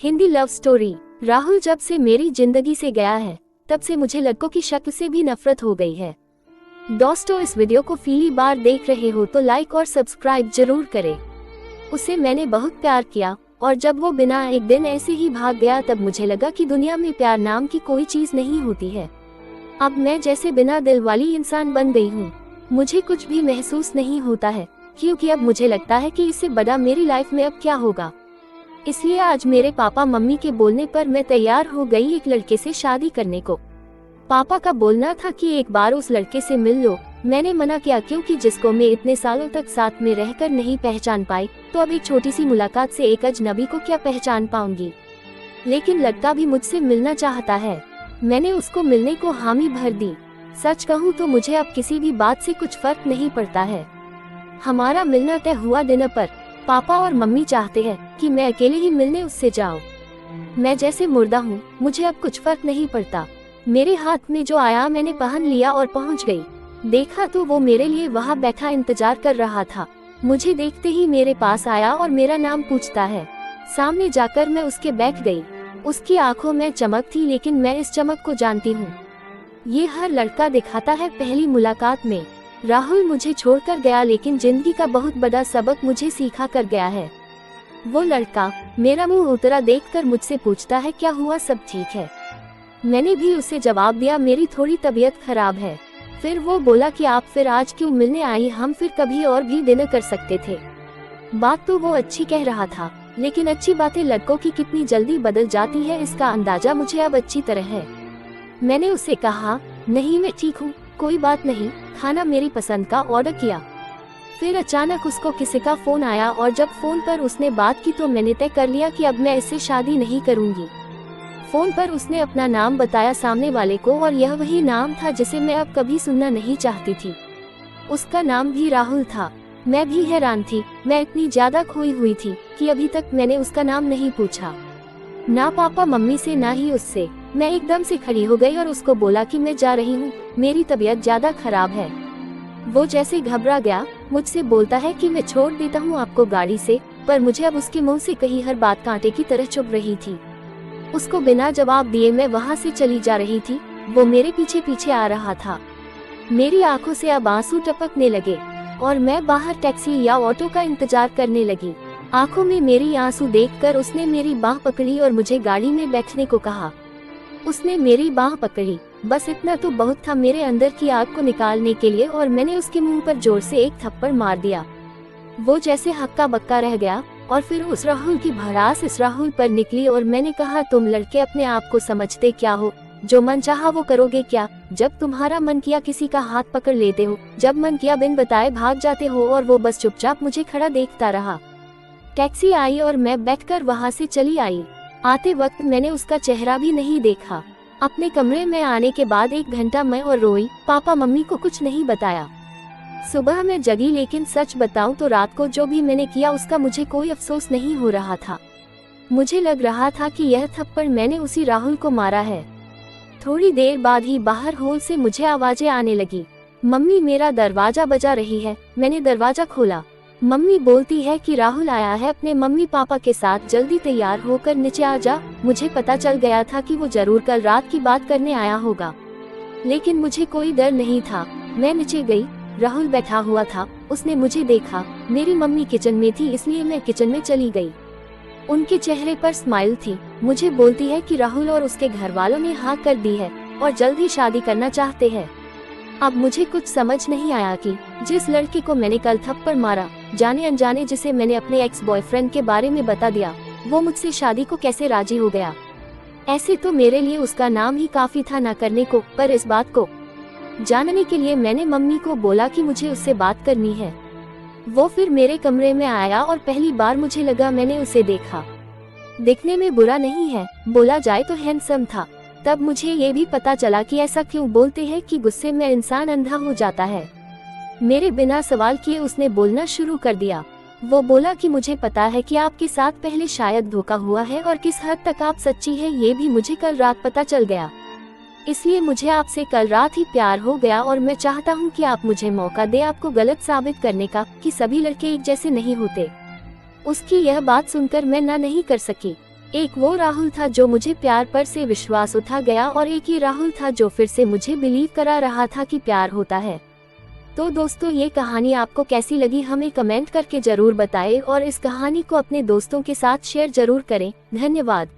Hindi love story. Rahul जब से मेरी जिंदगी से गया है तब से मुझे लड़कों की शक्ल से भी नफरत हो गई है। दोस्तों, इस वीडियो को पहली बार देख रहे हो तो लाइक और सब्सक्राइब जरूर करें। उसे मैंने बहुत प्यार किया और जब वो बिना एक दिन ऐसे ही भाग गया तब मुझे लगा कि दुनिया में प्यार नाम की कोई चीज नहीं होती है। अब मैं जैसे बिना दिल वाली इंसान बन गई हूँ। मुझे कुछ भी महसूस नहीं होता है क्योंकि अब मुझे लगता है कि इससे बड़ा मेरी लाइफ में अब क्या होगा। इसलिए आज मेरे पापा मम्मी के बोलने पर मैं तैयार हो गई एक लड़के से शादी करने को। पापा का बोलना था कि एक बार उस लड़के से मिल लो। मैंने मना किया क्योंकि जिसको मैं इतने सालों तक साथ में रहकर नहीं पहचान पाई तो अब एक छोटी सी मुलाकात से एक अजनबी को क्या पहचान पाऊंगी। लेकिन लड़का भी मुझसे मिलना चाहता है। मैंने उसको मिलने को हामी भर दी। सच कहूँ तो मुझे अब किसी भी बात से कुछ फर्क नहीं पड़ता है। हमारा मिलना तय हुआ दिन पर पापा और मम्मी चाहते हैं कि मैं अकेले ही मिलने उससे जाऊं। मैं जैसे मुर्दा हूँ, मुझे अब कुछ फर्क नहीं पड़ता। मेरे हाथ में जो आया मैंने पहन लिया और पहुँच गई। देखा तो वो मेरे लिए वहाँ बैठा इंतजार कर रहा था। मुझे देखते ही मेरे पास आया और मेरा नाम पूछता है। सामने जाकर मैं उसके बैठ गई। उसकी आंखों में चमक थी, लेकिन मैं इस चमक को जानती हूँ। ये हर लड़का दिखाता है पहली मुलाकात में। राहुल मुझे छोड़कर गया, लेकिन जिंदगी का बहुत बड़ा सबक मुझे सिखा कर गया है। वो लड़का मेरा मुंह उतरा देखकर मुझसे पूछता है, क्या हुआ, सब ठीक है? मैंने भी उसे जवाब दिया, मेरी थोड़ी तबीयत खराब है। फिर वो बोला कि आप फिर आज क्यों मिलने आई, हम फिर कभी और भी डिनर कर सकते थे। बात तो वो अच्छी कह रहा था, लेकिन अच्छी बातें लड़कों की कितनी जल्दी बदल जाती है इसका अंदाजा मुझे अब अच्छी तरह है। मैंने उसे कहा, नहीं मैं ठीक हूँ, कोई बात नहीं। खाना मेरी पसंद का ऑर्डर किया। फिर अचानक उसको किसी का फोन आया और जब फोन पर उसने बात की तो मैंने तय कर लिया कि अब मैं इससे शादी नहीं करूंगी। फोन पर उसने अपना नाम बताया सामने वाले को और यह वही नाम था जिसे मैं अब कभी सुनना नहीं चाहती थी। उसका नाम भी राहुल था। मैं भी हैरान थी। मैं इतनी ज्यादा खोई हुई थी कि अभी तक मैंने उसका नाम नहीं पूछा, ना पापा मम्मी से ना ही उससे। मैं एकदम से खड़ी हो गई और उसको बोला कि मैं जा रही हूँ, मेरी तबीयत ज्यादा खराब है। वो जैसे घबरा गया, मुझसे बोलता है कि मैं छोड़ देता हूँ आपको गाड़ी से, पर मुझे अब उसके मुंह से कही हर बात कांटे की तरह चुभ रही थी। उसको बिना जवाब दिए मैं वहाँ से चली जा रही थी। वो मेरे पीछे पीछे आ रहा था। मेरी आंखों से अब आंसू टपकने लगे और मैं बाहर टैक्सी या ऑटो का इंतजार करने लगी। आंखों में मेरी आंसू देखकर उसने मेरी बाह पकड़ी और मुझे गाड़ी में बैठने को कहा। उसने मेरी बाह पकड़ी, बस इतना तो बहुत था मेरे अंदर की आग को निकालने के लिए, और मैंने उसके मुंह पर जोर से एक थप्पड़ मार दिया। वो जैसे हक्का बक्का रह गया और फिर उस राहुल की भड़ास इस राहुल पर निकली और मैंने कहा, तुम लड़के अपने आप को समझते क्या हो? जो मन चाहा वो करोगे क्या? जब तुम्हारा मन किया किसी का हाथ पकड़ लेते हो, जब मन किया बिन बताए भाग जाते हो। और वो बस चुपचाप मुझे खड़ा देखता रहा। टैक्सी आई और मैं बैठकर वहाँ से चली आई। आते वक्त मैंने उसका चेहरा भी नहीं देखा। अपने कमरे में आने के बाद 1 घंटा मैं और रोई, पापा मम्मी को कुछ नहीं बताया। सुबह मैं जगी, लेकिन सच बताऊं तो रात को जो भी मैंने किया उसका मुझे कोई अफसोस नहीं हो रहा था। मुझे लग रहा था कि यह थप्पड़ मैंने उसी राहुल को मारा है। थोड़ी देर बाद ही बाहर हॉल से मुझे आवाजें आने लगी। मम्मी मेरा दरवाजा बजा रही है। मैंने दरवाजा खोला। मम्मी बोलती है कि राहुल आया है अपने मम्मी पापा के साथ, जल्दी तैयार होकर नीचे आ जा। मुझे पता चल गया था कि वो जरूर कल रात की बात करने आया होगा, लेकिन मुझे कोई डर नहीं था। मैं नीचे गई। राहुल बैठा हुआ था। उसने मुझे देखा। मेरी मम्मी किचन में थी, इसलिए मैं किचन में चली गई। उनके चेहरे पर स्माइल थी। मुझे बोलती है कि राहुल और उसके घर वालों ने हाँ कर दी है और जल्द ही शादी करना चाहते हैं। अब मुझे कुछ समझ नहीं आया कि जिस लड़के को मैंने कल थप्पड़ मारा, जाने अनजाने जिसे मैंने अपने एक्स बॉयफ्रेंड के बारे में बता दिया, वो मुझसे शादी को कैसे राजी हो गया। ऐसे तो मेरे लिए उसका नाम ही काफी था ना करने को, पर इस बात को जानने के लिए मैंने मम्मी को बोला कि मुझे उससे बात करनी है। वो फिर मेरे कमरे में आया और पहली बार मुझे लगा मैंने उसे देखा। दिखने में बुरा नहीं है, बोला जाए तो हैंडसम था। तब मुझे ये भी पता चला कि ऐसा क्यों बोलते हैं कि गुस्से में इंसान अंधा हो जाता है। मेरे बिना सवाल किए उसने बोलना शुरू कर दिया। वो बोला कि मुझे पता है कि आपके साथ पहले शायद धोखा हुआ है और किस हद तक आप सच्ची है ये भी मुझे कल रात पता चल गया। इसलिए मुझे आपसे कल रात ही प्यार हो गया और मैं चाहता हूँ कि आप मुझे मौका दे आपको गलत साबित करने का कि सभी लड़के एक जैसे नहीं होते। उसकी यह बात सुनकर मैं ना नहीं कर सकी। एक वो राहुल था जो मुझे प्यार पर से विश्वास उठा गया, और एक ही राहुल था जो फिर से मुझे बिलीव करा रहा था कि प्यार होता है। तो दोस्तों, ये कहानी आपको कैसी लगी हमें कमेंट करके जरूर बताएं, और इस कहानी को अपने दोस्तों के साथ शेयर जरूर करें। धन्यवाद।